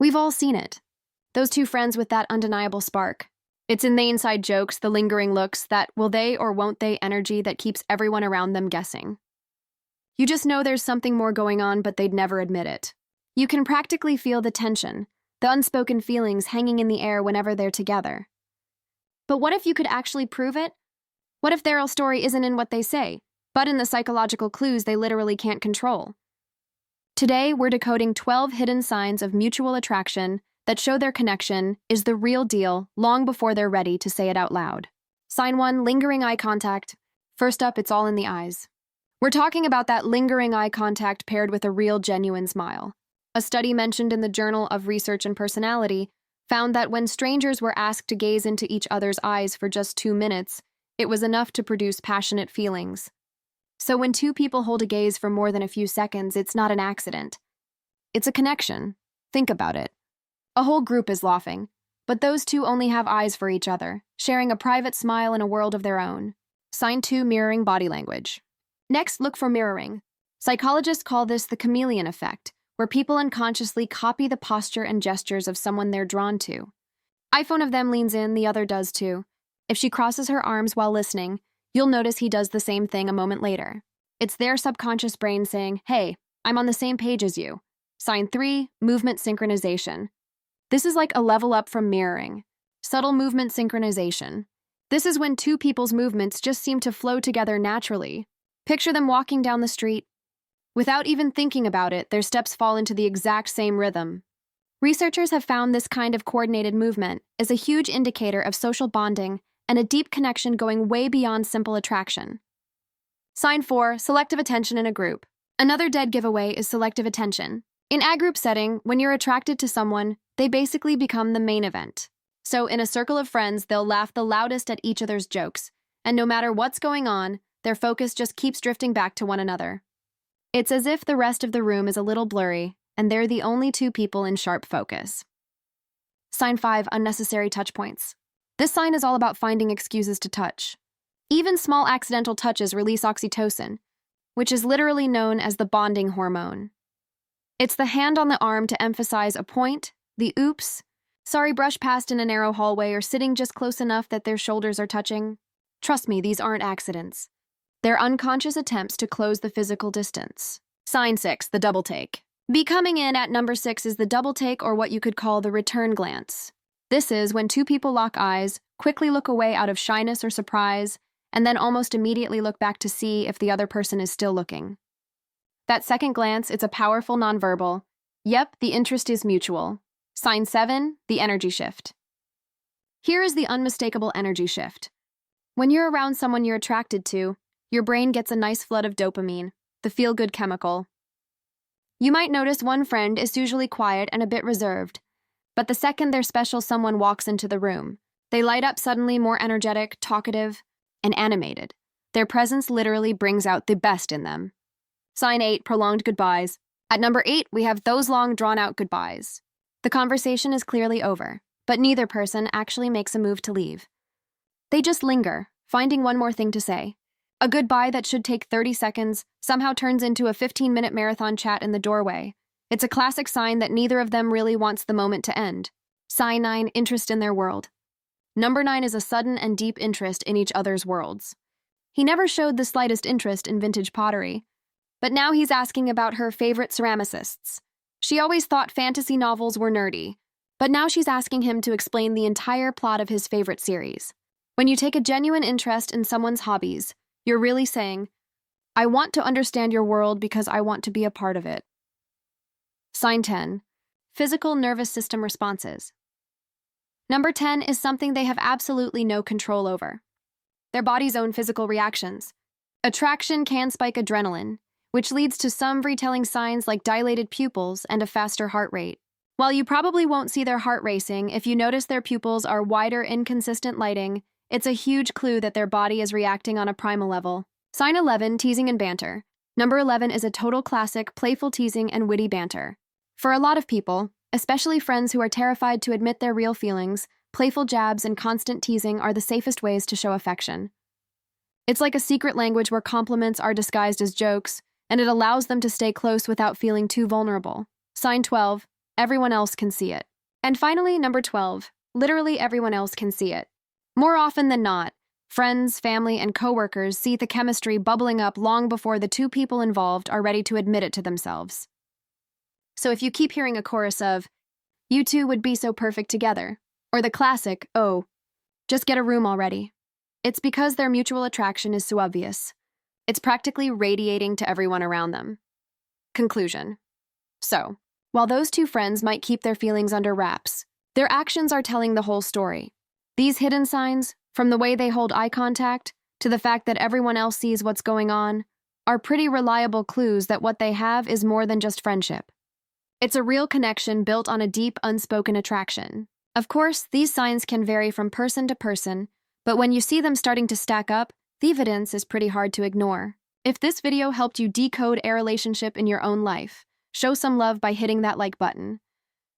We've all seen it. Those two friends with that undeniable spark. It's in the inside jokes, the lingering looks, that will they or won't they energy that keeps everyone around them guessing. You just know there's something more going on, but they'd never admit it. You can practically feel the tension, the unspoken feelings hanging in the air whenever they're together. But what if you could actually prove it? What if their real story isn't in what they say, but in the psychological clues they literally can't control? Today, we're decoding 12 hidden signs of mutual attraction that show their connection is the real deal long before they're ready to say it out loud. Sign 1, lingering eye contact. First up, it's all in the eyes. We're talking about that lingering eye contact paired with a real, genuine smile. A study mentioned in the Journal of Research and Personality found that when strangers were asked to gaze into each other's eyes for just 2 minutes, it was enough to produce passionate feelings. So when two people hold a gaze for more than a few seconds, it's not an accident. It's a connection. Think about it. A whole group is laughing, but those two only have eyes for each other, sharing a private smile in a world of their own. Sign 2, mirroring body language. Next, look for mirroring. Psychologists call this the chameleon effect, where people unconsciously copy the posture and gestures of someone they're drawn to. If one of them leans in, the other does too. If she crosses her arms while listening, you'll notice he does the same thing a moment later. It's their subconscious brain saying, "Hey, I'm on the same page as you." Sign 3, movement synchronization. This is like a level up from mirroring. Subtle movement synchronization. This is when two people's movements just seem to flow together naturally. Picture them walking down the street. Without even thinking about it, their steps fall into the exact same rhythm. Researchers have found this kind of coordinated movement is a huge indicator of social bonding and a deep connection going way beyond simple attraction. Sign 4, selective attention in a group. Another dead giveaway is selective attention. In a group setting, when you're attracted to someone, they basically become the main event. So in a circle of friends, they'll laugh the loudest at each other's jokes, and no matter what's going on, their focus just keeps drifting back to one another. It's as if the rest of the room is a little blurry, and they're the only two people in sharp focus. Sign 5, unnecessary touch points. This sign is all about finding excuses to touch. Even small accidental touches release oxytocin, which is literally known as the bonding hormone. It's the hand on the arm to emphasize a point, the oops, sorry brush past in a narrow hallway, or sitting just close enough that their shoulders are touching. Trust me, these aren't accidents. They're unconscious attempts to close the physical distance. Sign 6, the double take. Coming in at number 6 is the double take, or what you could call the return glance. This is when two people lock eyes, quickly look away out of shyness or surprise, and then almost immediately look back to see if the other person is still looking. That second glance, it's a powerful nonverbal. Yep, the interest is mutual. Sign 7, the energy shift. Here is the unmistakable energy shift. When you're around someone you're attracted to, your brain gets a nice flood of dopamine, the feel-good chemical. You might notice one friend is usually quiet and a bit reserved, but the second their special someone walks into the room, they light up suddenly more energetic, talkative, and animated. Their presence literally brings out the best in them. Sign 8, prolonged goodbyes. At number 8, we have those long, drawn-out goodbyes. The conversation is clearly over, but neither person actually makes a move to leave. They just linger, finding one more thing to say. A goodbye that should take 30 seconds somehow turns into a 15-minute marathon chat in the doorway. It's a classic sign that neither of them really wants the moment to end. Sign 9, interest in their world. Number 9 is a sudden and deep interest in each other's worlds. He never showed the slightest interest in vintage pottery, but now he's asking about her favorite ceramicists. She always thought fantasy novels were nerdy, but now she's asking him to explain the entire plot of his favorite series. When you take a genuine interest in someone's hobbies, you're really saying, "I want to understand your world because I want to be a part of it." Sign 10, physical nervous system responses. Number 10 is something they have absolutely no control over. Their body's own physical reactions. Attraction can spike adrenaline, which leads to some retelling signs like dilated pupils and a faster heart rate. While you probably won't see their heart racing, if you notice their pupils are wider, inconsistent lighting, it's a huge clue that their body is reacting on a primal level. Sign 11, teasing and banter. Number 11 is a total classic, playful teasing and witty banter. For a lot of people, especially friends who are terrified to admit their real feelings, playful jabs and constant teasing are the safest ways to show affection. It's like a secret language where compliments are disguised as jokes, and it allows them to stay close without feeling too vulnerable. Sign 12, Everyone else can see it. And finally, number 12, literally everyone else can see it. More often than not, friends, family, and coworkers see the chemistry bubbling up long before the two people involved are ready to admit it to themselves. So if you keep hearing a chorus of, "You two would be so perfect together," or the classic, "Oh, just get a room already," it's because their mutual attraction is so obvious. It's practically radiating to everyone around them. Conclusion. So, while those two friends might keep their feelings under wraps, their actions are telling the whole story. These hidden signs, from the way they hold eye contact to the fact that everyone else sees what's going on, are pretty reliable clues that what they have is more than just friendship. It's a real connection built on a deep, unspoken attraction. Of course, these signs can vary from person to person, but when you see them starting to stack up, the evidence is pretty hard to ignore. If this video helped you decode a relationship in your own life, show some love by hitting that like button.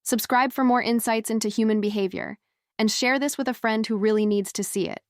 Subscribe for more insights into human behavior, and share this with a friend who really needs to see it.